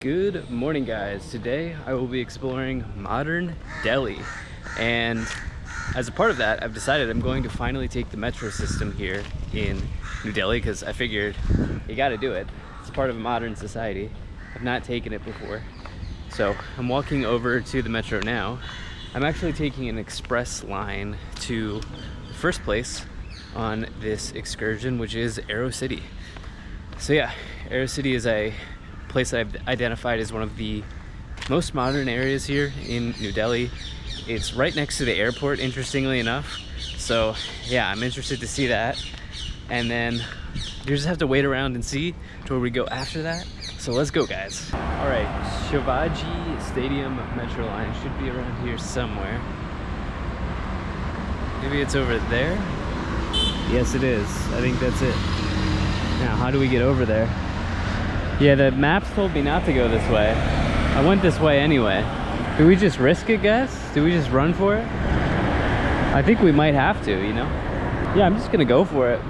Good morning, guys. Today I will be exploring modern Delhi, and as a part of that I've decided I'm going to finally take the metro system here in New Delhi because I figured you got to do it. It's part of a modern society. I've not taken it before, so I'm walking over to the metro now. I'm actually taking an express line to the first place on this excursion, which is Aerocity. So yeah, Aerocity is a place that I've identified as one of the most modern areas here in New Delhi. It's right next to the airport, interestingly enough. So yeah, I'm interested to see that. And then you just have to wait around and see to where we go after that. So let's go, guys. All right, Shivaji Stadium Metro line should be around here somewhere. Maybe it's over there. Yes, it is. I think that's it. Now, how do we get over there? Yeah, the maps told me not to go this way. I went this way anyway. Do we just risk it, guys? Do we just run for it? I think we might have to, you know? Yeah, I'm just gonna go for it.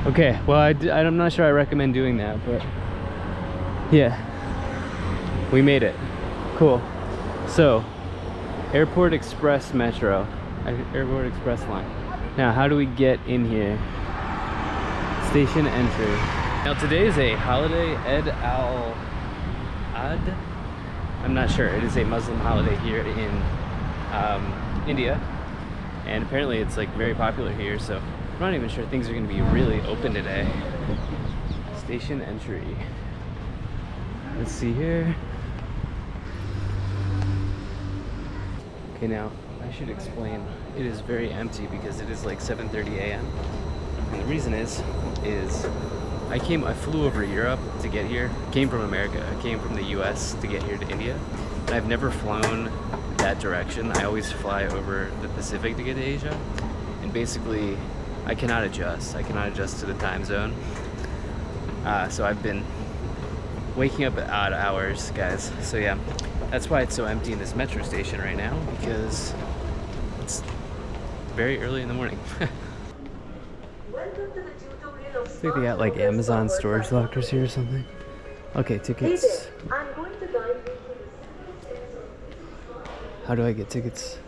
Okay, well, I'm not sure I recommend doing that, but yeah, we made it. Cool. So, Airport Express Metro, Airport Express line. Now, how do we get in here? Station entry. Now, today is a holiday, Eid al-Adha. I'm not sure. It is a Muslim holiday here in India, and apparently it's like very popular here. So I'm not even sure things are going to be really open today. Station entry. Let's see here. Okay, now I should explain. It is very empty because it is like 7:30 a.m. And the reason is I flew over Europe to get here. Came from America. I came from the US to get here to India. And I've never flown that direction. I always fly over the Pacific to get to Asia. And basically, I cannot adjust. I cannot adjust to the time zone. So I've been waking up at odd hours, guys. So yeah, that's why it's so empty in this metro station right now, because it's very early in the morning. I think they got like Amazon storage lockers here or something. Okay, tickets. How do I get tickets?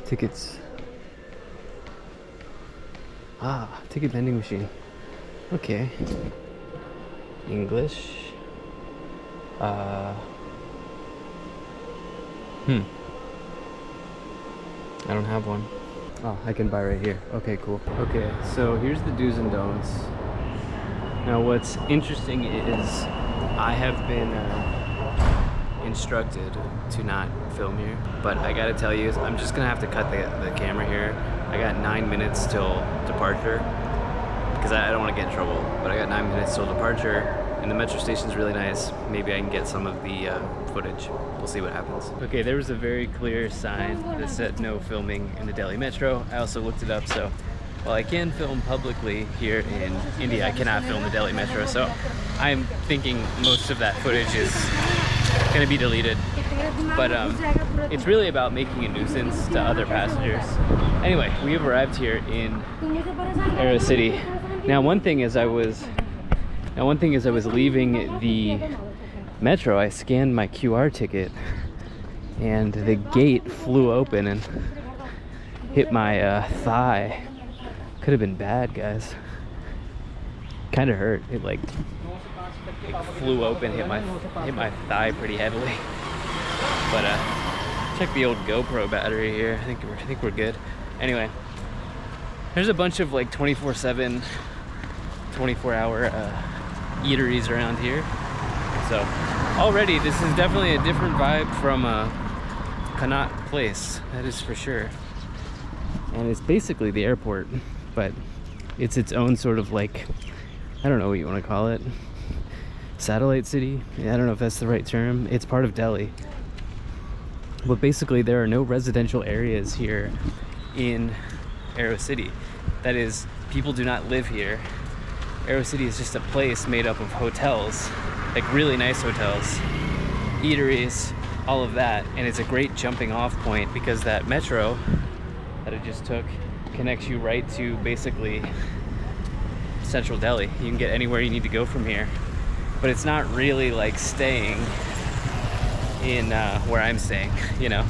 Tickets. Ah, ticket vending machine. Okay. English. I don't have one. Oh, I can buy right here. Okay, cool. Okay, so here's the do's and don'ts. Now, what's interesting is I have been instructed to not film here, but I gotta tell you, I'm just gonna have to cut the camera here. I got 9 minutes till departure because I don't want to get in trouble, but I got 9 minutes till departure. And the metro station's really nice. Maybe I can get some of the footage. We'll see what happens. Okay, there was a very clear sign that said no filming in the Delhi metro. I also looked it up, so while I can film publicly here in India, I cannot film the Delhi metro. So I'm thinking most of that footage is gonna be deleted. But it's really about making a nuisance to other passengers. Anyway, we have arrived here in Aerocity. Now, one thing is I was leaving the metro, I scanned my QR ticket and the gate flew open and hit my thigh. Could have been bad, guys. Kind of hurt. It flew open, hit my thigh pretty heavily. But check the old GoPro battery here. I think we're good. Anyway, there's a bunch of like 24/7, 24-hour eateries around here. So already this is definitely a different vibe from Connaught Place, that is for sure. And it's basically the airport, but it's its own sort of like, I don't know what you want to call it, satellite city. I don't know if that's the right term. It's part of Delhi, but basically there are no residential areas here in Aerocity. That is, people do not live here. Aerocity is just a place made up of hotels, like really nice hotels, eateries, all of that. And it's a great jumping off point because that metro that I just took connects you right to basically central Delhi. You can get anywhere you need to go from here, but it's not really like staying in where I'm staying, you know.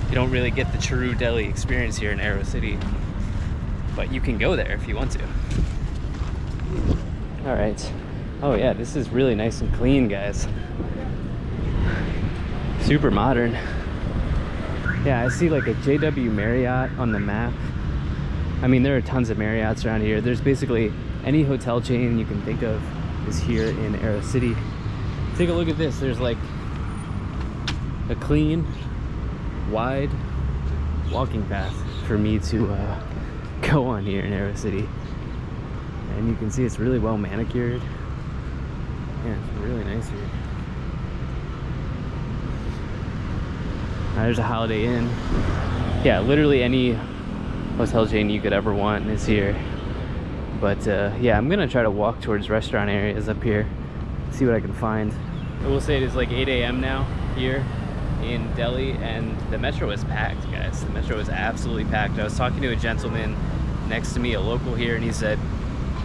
You don't really get the true Delhi experience here in Aerocity, but you can go there if you want to. All right. Oh yeah, this is really nice and clean, guys. Super modern. Yeah, I see like a JW Marriott on the map. I mean, there are tons of Marriotts around here. There's basically any hotel chain you can think of is here in Aerocity. Take a look at this. There's like a clean, wide walking path for me to go on here in Aerocity. And you can see it's really well manicured. Yeah, it's really nice here. There's a Holiday Inn. Yeah, literally any hotel chain you could ever want is here. But yeah, I'm gonna try to walk towards restaurant areas up here, see what I can find. I will say it is like 8 a.m. now here in Delhi, and the metro is packed, guys. The metro is absolutely packed. I was talking to a gentleman next to me, a local here, and he said,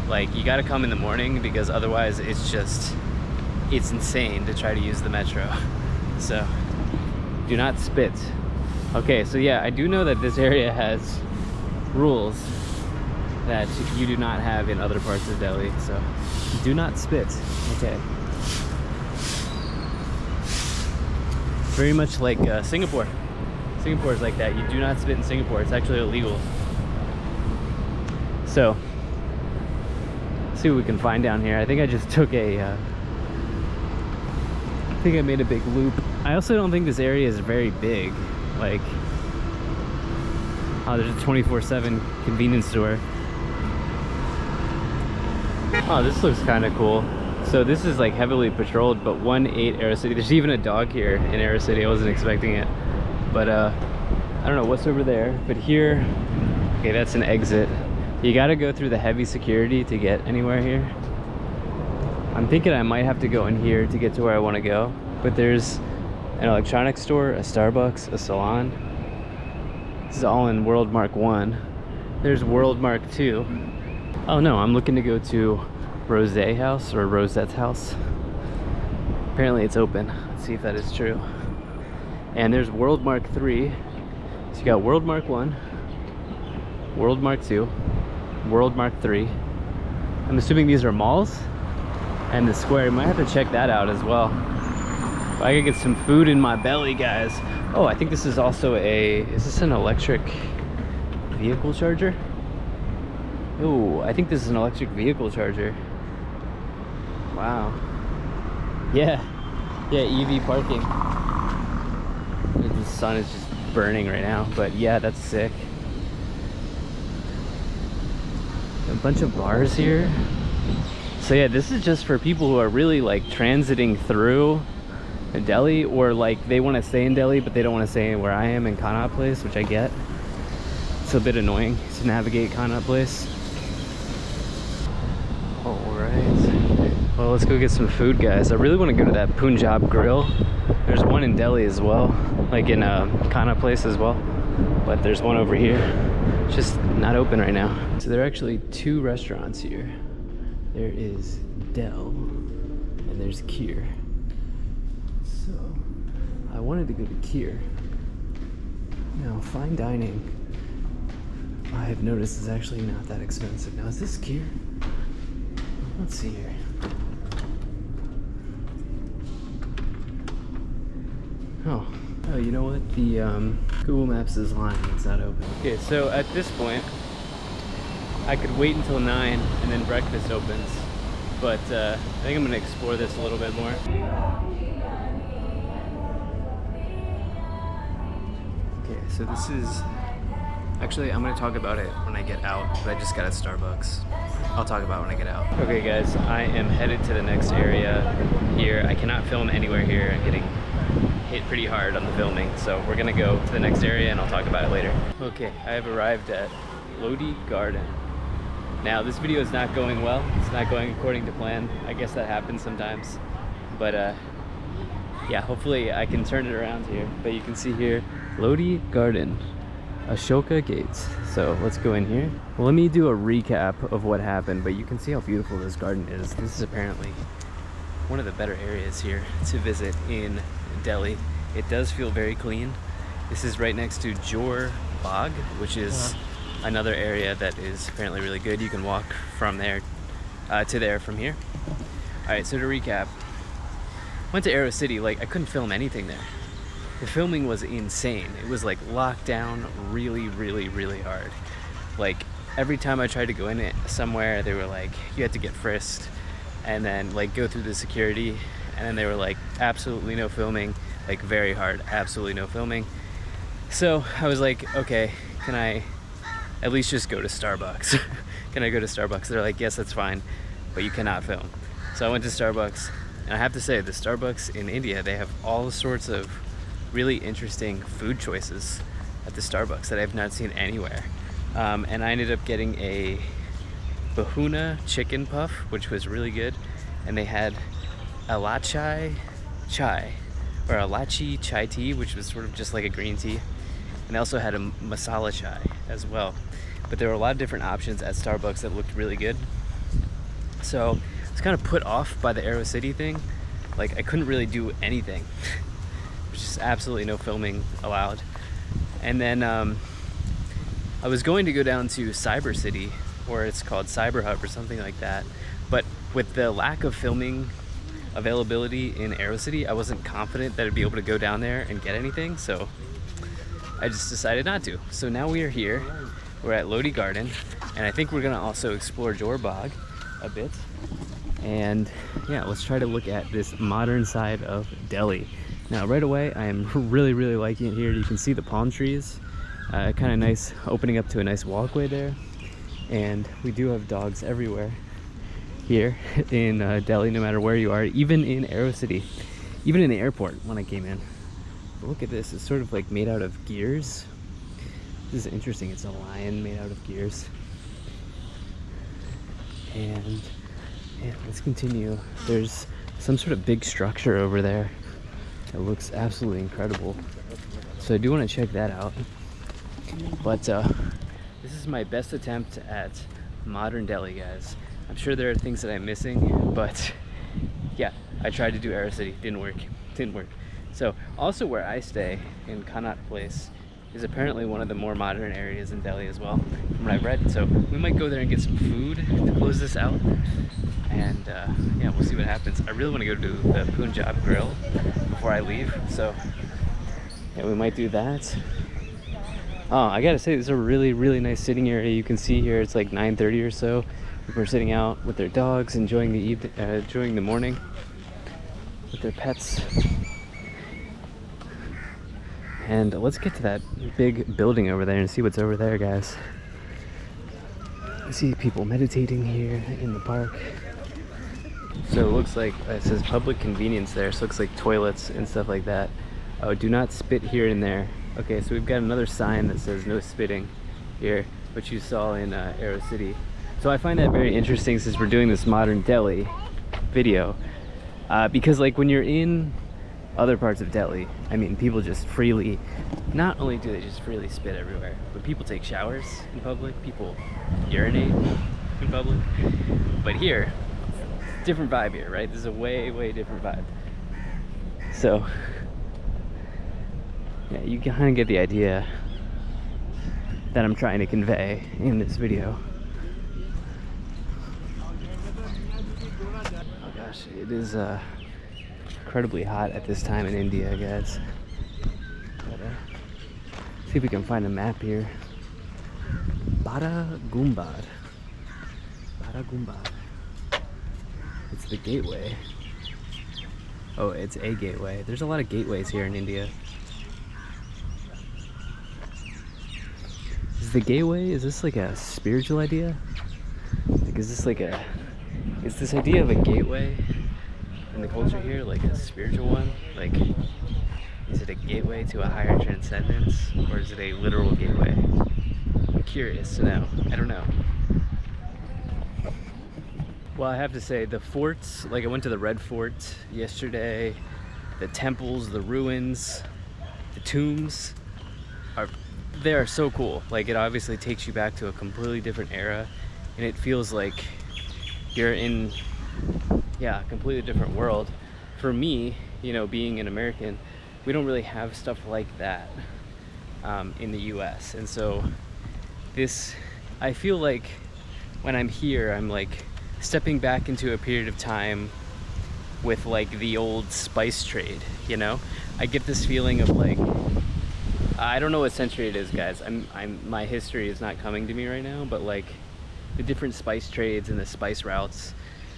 like, you gotta come in the morning because otherwise it's insane to try to use the metro. So, do not spit. Okay, so yeah, I do know that this area has rules that you do not have in other parts of Delhi, so do not spit. Okay. Very much like Singapore. Singapore is like that. You do not spit in Singapore. It's actually illegal. So, let's see what we can find down here. I think I just took a, I think I made a big loop. I also don't think this area is very big. Like, oh, there's a 24/7 convenience store. Oh, this looks kind of cool. So this is like heavily patrolled, but 1-8 Aerocity. There's even a dog here in Aerocity. I wasn't expecting it. But I don't know what's over there. But here, okay, that's an exit. You gotta go through the heavy security to get anywhere here. I'm thinking I might have to go in here to get to where I want to go. But there's an electronics store, a Starbucks, a salon. This is all in World Mark 1. There's World Mark 2. Oh no, I'm looking to go to Rose House or Rosette's house. Apparently it's open. Let's see if that is true. And there's World Mark 3. So you got World Mark 1, World Mark 2, World Mark 3. I'm assuming these are malls. And the square, you might have to check that out as well. I could get some food in my belly, guys. Oh, I think this is also is this an electric vehicle charger? Oh, I think this is an electric vehicle charger. Wow. Yeah, EV parking. The sun is just burning right now, but yeah, that's sick. A bunch of bars here. So yeah, this is just for people who are really like transiting through Delhi, or like they want to stay in Delhi but they don't want to stay where I am in Connaught Place, which I get. It's a bit annoying to navigate Connaught Place. Alright, well, let's go get some food, guys. I really want to go to that Punjab Grill. There's one in Delhi as well, like in Connaught Place as well, but there's one over here. It's just not open right now. So there are actually two restaurants here. There is Del and there's Kier. So I wanted to go to Kier. Now, fine dining, I have noticed, is actually not that expensive. Now, is this Kier? Let's see here. Oh, you know what? The Google Maps is lying. It's not open. Okay, so at this point, I could wait until 9 and then breakfast opens. But I think I'm gonna explore this a little bit more. Okay, so this is, actually I'm gonna talk about it when I get out, but I just got at Starbucks. I'll talk about it when I get out. Okay guys, I am headed to the next area here. I cannot film anywhere here. I'm getting hit pretty hard on the filming, so we're gonna go to the next area and I'll talk about it later. Okay, I have arrived at Lodi Garden. Now this video is not going well. It's not going according to plan. I guess that happens sometimes. But yeah, hopefully I can turn it around here. But you can see here, Lodi Garden. Ashoka Gates. So let's go in here. Well, let me do a recap of what happened, but you can see how beautiful this garden is. This is apparently one of the better areas here to visit in Delhi. It does feel very clean. This is right next to Bagh, which is another area that is apparently really good. You can walk from there to there from here. All right, so to recap, went to Aerocity. Like, I couldn't film anything there. The filming was insane. It was like locked down really, really, really hard. Like, every time I tried to go in it somewhere, they were like, you had to get frisked and then like go through the security, and then they were like, absolutely no filming, like very hard, absolutely no filming. So I was like, okay, can I at least just go to Starbucks? Can I go to Starbucks? They're like, yes, that's fine, but you cannot film. So I went to Starbucks, and I have to say, the Starbucks in India, they have all sorts of really interesting food choices at the Starbucks that I've not seen anywhere. And I ended up getting a Bahuna chicken puff, which was really good. And they had Elachi chai, or Elachi chai tea, which was sort of just like a green tea. And they also had a masala chai as well. But there were a lot of different options at Starbucks that looked really good. So I was kind of put off by the Aerocity thing. Like, I couldn't really do anything. Just absolutely no filming allowed. And then I was going to go down to Cyber City, or it's called Cyber Hub or something like that, but with the lack of filming availability in Aerocity, I wasn't confident that I'd be able to go down there and get anything, so I just decided not to. So now we are here, we're at Lodi Garden, and I think we're gonna also explore Jor Bagh a bit. And yeah, let's try to look at this modern side of Delhi. Now, right away, I am really, really liking it here. You can see the palm trees, kind of nice, opening up to a nice walkway there. And we do have dogs everywhere here in Delhi, no matter where you are, even in Aerocity, even in the airport when I came in. But look at this, it's sort of like made out of gears. This is interesting, it's a lion made out of gears. And yeah, let's continue. There's some sort of big structure over there. It looks absolutely incredible. So I do want to check that out. But this is my best attempt at modern Delhi, guys. I'm sure there are things that I'm missing, but yeah, I tried to do Aerocity, didn't work. So also where I stay in Connaught Place is apparently one of the more modern areas in Delhi as well, from what I've read. So we might go there and get some food to close this out. And yeah, we'll see what happens. I really want to go to the Punjab Grill before I leave, so yeah, we might do that. Oh, I gotta say, this is a really, really nice sitting area. You can see here it's like 9:30 or so. People are sitting out with their dogs, enjoying the morning with their pets. And let's get to that big building over there and see what's over there, guys. I see people meditating here in the park. So it looks like it says public convenience there, so it looks like toilets and stuff like that. Oh, do not spit here and there. Okay, so we've got another sign that says no spitting here, which you saw in Aerocity. So I find that very interesting since we're doing this modern Delhi video, because like when you're in other parts of Delhi, I mean, people just freely, not only do they just freely spit everywhere, but people take showers in public, people urinate in public. But here, different vibe here, right? This is a way, way different vibe. So yeah, you kind of get the idea that I'm trying to convey in this video. Oh gosh, it is incredibly hot at this time in India, guys. But, see if we can find a map here. Bada Gumbad. It's the gateway. Oh, it's a gateway. There's a lot of gateways here in India. Is the gateway, is this like a spiritual idea? Like, is this idea of a gateway in the culture here like a spiritual one? Like, is it a gateway to a higher transcendence, or is it a literal gateway? I'm curious to know. I don't know. Well, I have to say, the forts, like I went to the Red Fort yesterday, the temples, the ruins, the tombs are there are so cool. Like, it obviously takes you back to a completely different era, and it feels like you're in, yeah, a completely different world. For me, you know, being an American, we don't really have stuff like that in the US. And so I feel like when I'm here, I'm like stepping back into a period of time with like the old spice trade, you know? I get this feeling of like, I don't know what century it is, guys. My history is not coming to me right now, but like the different spice trades and the spice routes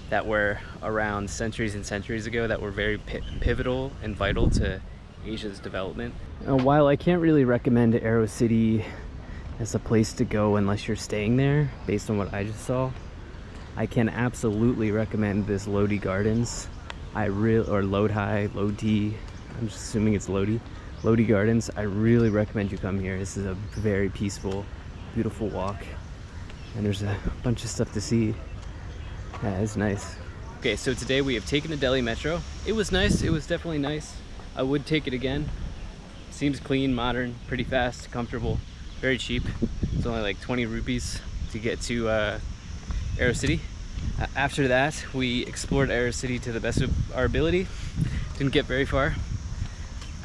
that were around centuries and centuries ago that were very pivotal and vital to Asia's development. While I can't really recommend Aerocity as a place to go unless you're staying there, based on what I just saw, I can absolutely recommend this Lodi Gardens. Or Lodi, I'm just assuming it's Lodi. Lodi Gardens, I really recommend you come here. This is a very peaceful, beautiful walk. And there's a bunch of stuff to see. Yeah, it's nice. Okay, so today we have taken the Delhi Metro. It was nice, it was definitely nice. I would take it again. Seems clean, modern, pretty fast, comfortable, very cheap. It's only like 20 rupees to get to Aerocity. After that, we explored Aerocity to the best of our ability. Didn't get very far.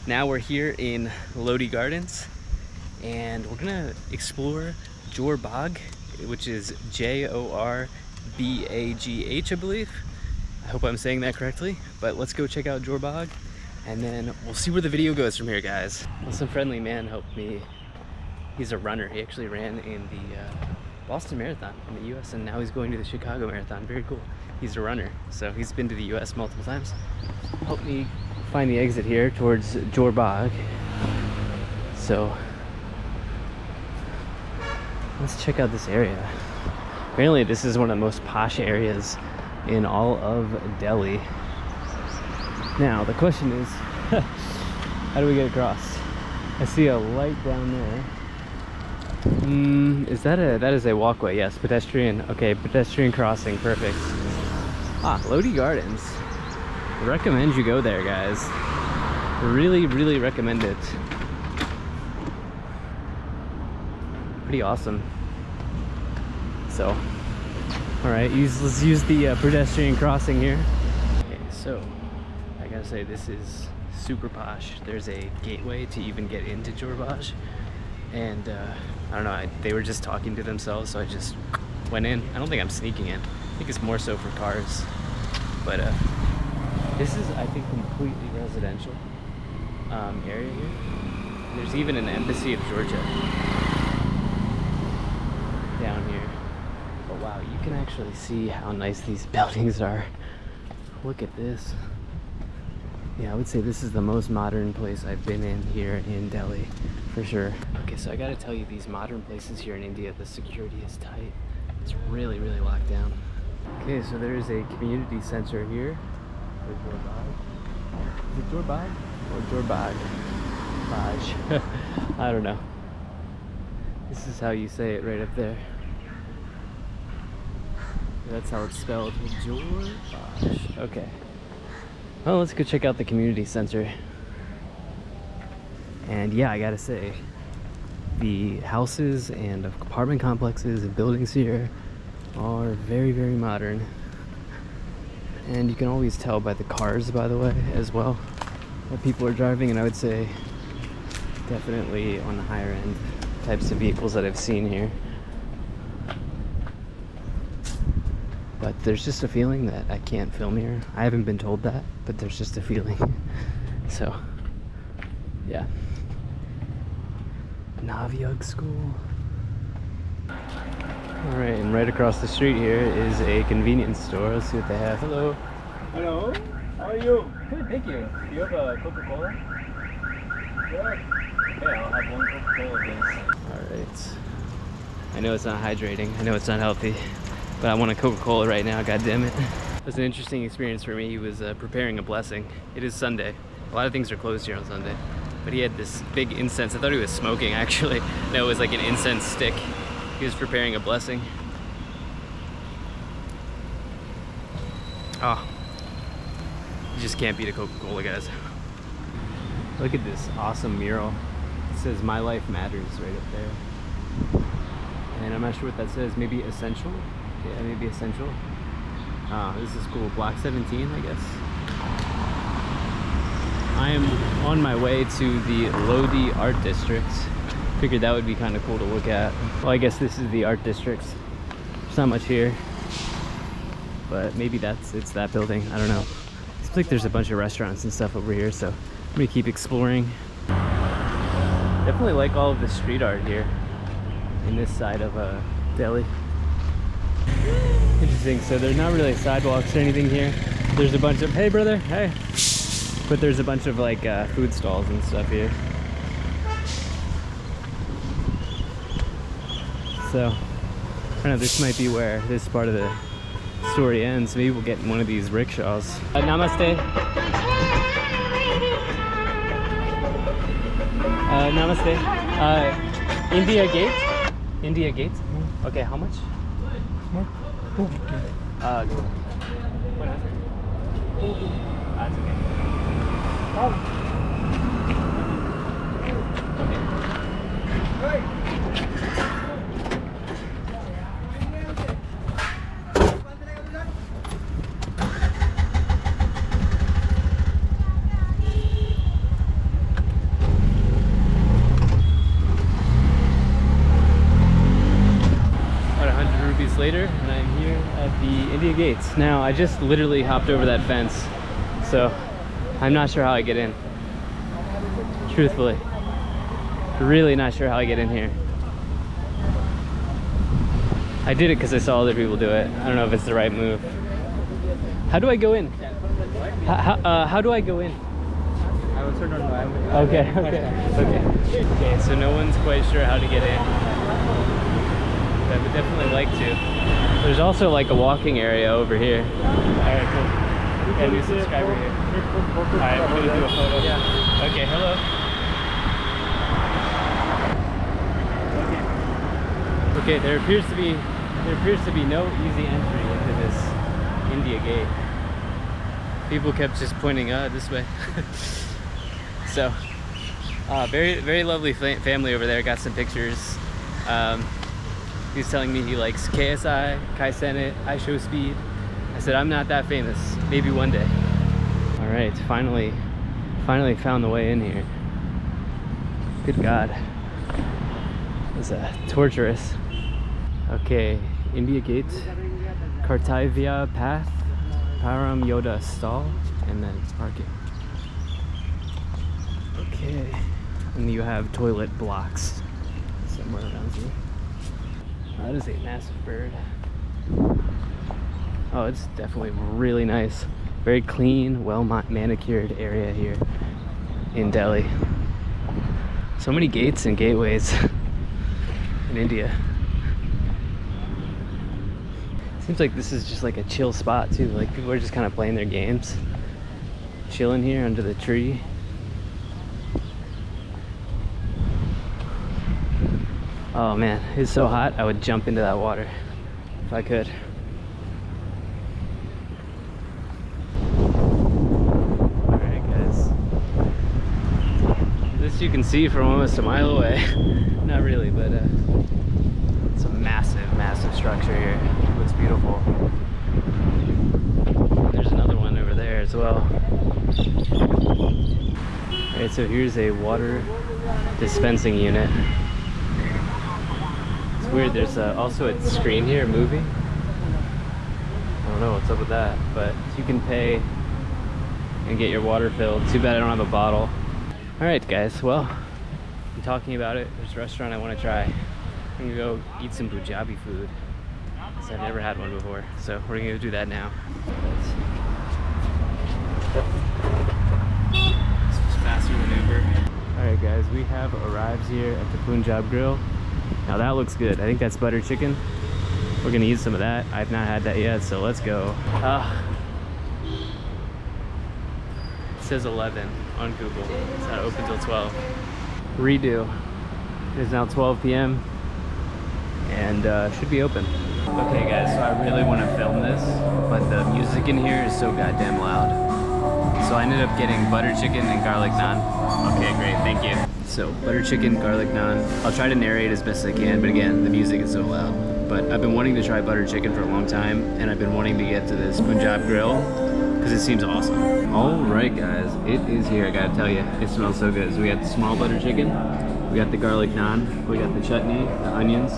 Now we're here in Lodi Gardens, and we're gonna explore Jor Bagh, which is Jorbagh, I believe. I hope I'm saying that correctly, but let's go check out Jor Bagh, and then we'll see where the video goes from here, guys. Well, some friendly man helped me. He's a runner. He actually ran in the Boston Marathon in the US, and now he's going to the Chicago Marathon. Very cool. He's a runner, so he's been to the US multiple times. Helped me find the exit here towards Jor Bagh. So let's check out this area. Apparently this is one of the most posh areas in all of Delhi. Now the question is, how do we get across? I see a light down there. That is a walkway, yes, pedestrian. Okay, pedestrian crossing, perfect. Ah, Lodi Gardens. Recommend you go there, guys. Really, really recommend it. Pretty awesome. So, all right, let's use the pedestrian crossing here. Okay, so I gotta say, this is super posh. There's a gateway to even get into Jor Bagh, and I don't know, they were just talking to themselves, so I just went in. I don't think I'm sneaking in. I think it's more so for cars. But this is, I think, completely residential area here. There's even an embassy of Georgia down here. But wow, you can actually see how nice these buildings are. Look at this. Yeah, I would say this is the most modern place I've been in here in Delhi, for sure. Okay, so I gotta tell you, these modern places here in India, the security is tight. It's really, really locked down. Okay, so there is a community center here for Jor Bagh. Is it Jor Bagh or Jor Bagh? Bagh. I don't know. This is how you say it right up there. That's how it's spelled. Jor Bagh. Okay. Well, let's go check out the community center. And yeah, I gotta say, the houses and apartment complexes and buildings here are very, very modern. And you can always tell by the cars, by the way, as well, that people are driving. And I would say definitely on the higher end types of vehicles that I've seen here. But there's just a feeling that I can't film here. I haven't been told that, but there's just a feeling. So, yeah. Navyug School. Alright, and right across the street here is a convenience store. Let's see what they have. Hello. Hello. How are you? Good, thank you. Do you have a Coca-Cola? Good. Okay, I'll have one Coca-Cola, please. Alright. I know it's not hydrating. I know it's not healthy. But I want a Coca-Cola right now, god damn it. It was an interesting experience for me. He was preparing a blessing. It is Sunday. A lot of things are closed here on Sunday. But he had this big incense. I thought he was smoking, actually. No, it was like an incense stick. He was preparing a blessing. Oh. You just can't beat a Coca-Cola, guys. Look at this awesome mural. It's says "My Life Matters" right up there. And I'm not sure what that says. Maybe essential? Yeah, maybe essential. Oh, this is cool. Block 17, I guess. I am on my way to the Lodi Art District. Figured that would be kind of cool to look at. Well, I guess this is the Art District. There's not much here, but maybe it's that building. I don't know. It seems like there's a bunch of restaurants and stuff over here, so I'm gonna keep exploring. Definitely like all of the street art here in this side of Delhi. Interesting. So there's not really sidewalks or anything here. There's a bunch of, hey brother, hey. But there's a bunch of like food stalls and stuff here. So I don't know, this might be where this part of the story ends. Maybe we'll get in one of these rickshaws. Namaste. Namaste. India Gate? India Gate? Okay, how much? That's okay. Later, and I'm here at the India Gates. Now, I just literally hopped over that fence, so I'm not sure how I get in. Truthfully. Really not sure how I get in here. I did it because I saw other people do it. I don't know if it's the right move. How do I go in? How do I go in? I also don't know. Okay. Okay, so no one's quite sure how to get in. I would definitely like to. There's also like a walking area over here. Alright, cool. We got a new subscriber here. Alright, we're gonna do a photo. Yeah. Okay, hello. Okay, there appears to be no easy entry into this India Gate. People kept just pointing this way. So, very lovely family over there. Got some pictures. He was telling me he likes KSI, Kai Senate, I Show Speed. I said, I'm not that famous. Maybe one day. All right, finally found the way in here. Good God. It was torturous. Okay, India Gate, Kartavya Path, Param Yoda Stall, and then parking. Okay, and you have toilet blocks somewhere around here. That is a massive bird. Oh, it's definitely really nice. Very clean, well manicured area here in Delhi. So many gates and gateways in India. Seems like this is just like a chill spot too. Like people are just kind of playing their games. Chilling here under the tree. Oh man, it's so hot, I would jump into that water if I could. Alright guys. This you can see from almost a mile away. Not really, but it's a massive structure here. It looks beautiful. There's another one over there as well. Alright, so here's a water dispensing unit. Weird, there's also a screen here moving. I don't know what's up with that, but you can pay and get your water filled. Too bad I don't have a bottle. Alright guys, well, I'm talking about it. There's a restaurant I want to try. I'm gonna go eat some Punjabi food, because I've never had one before. So we're gonna go do that now. This was faster than Uber. Alright guys, we have arrived here at the Punjab Grill. Now that looks good. I think that's butter chicken. We're gonna eat some of that. I've not had that yet, so let's go. It says 11 on Google. It's not open till 12. Redo. It is now 12 p.m. and should be open. Okay guys, so I really want to film this, but the music in here is so goddamn loud. So I ended up getting butter chicken and garlic naan. Okay, great, thank you. So butter chicken, garlic naan. I'll try to narrate as best as I can, but again, the music is so loud. But I've been wanting to try butter chicken for a long time, and I've been wanting to get to this Punjab grill because it seems awesome. All right, guys, it is here. I gotta tell you, it smells so good. So we got the small butter chicken, we got the garlic naan, we got the chutney, the onions.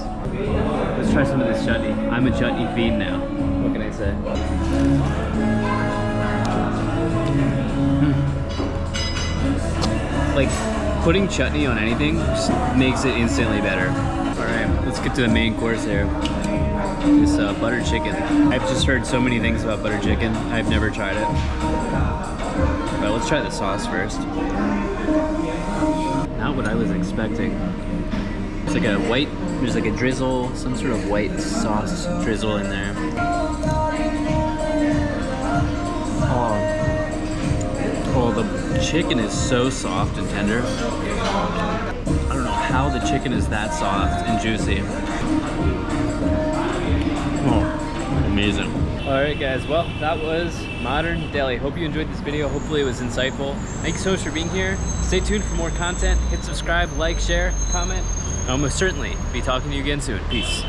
Let's try some of this chutney. I'm a chutney fiend now. What can I say? Like, putting chutney on anything just makes it instantly better. All right, let's get to the main course here. This butter chicken. I've just heard so many things about butter chicken. I've never tried it. But let's try the sauce first. Not what I was expecting. It's like a white, there's like a drizzle, some sort of white sauce drizzle in there. Oh, the chicken is so soft and tender. I don't know how the chicken is that soft and juicy. Oh, amazing. All right, guys, well, that was Modern Delhi. Hope you enjoyed this video. Hopefully it was insightful. Thank you so much for being here. Stay tuned for more content. Hit subscribe, like, share, comment. I'll most certainly be talking to you again soon. Peace.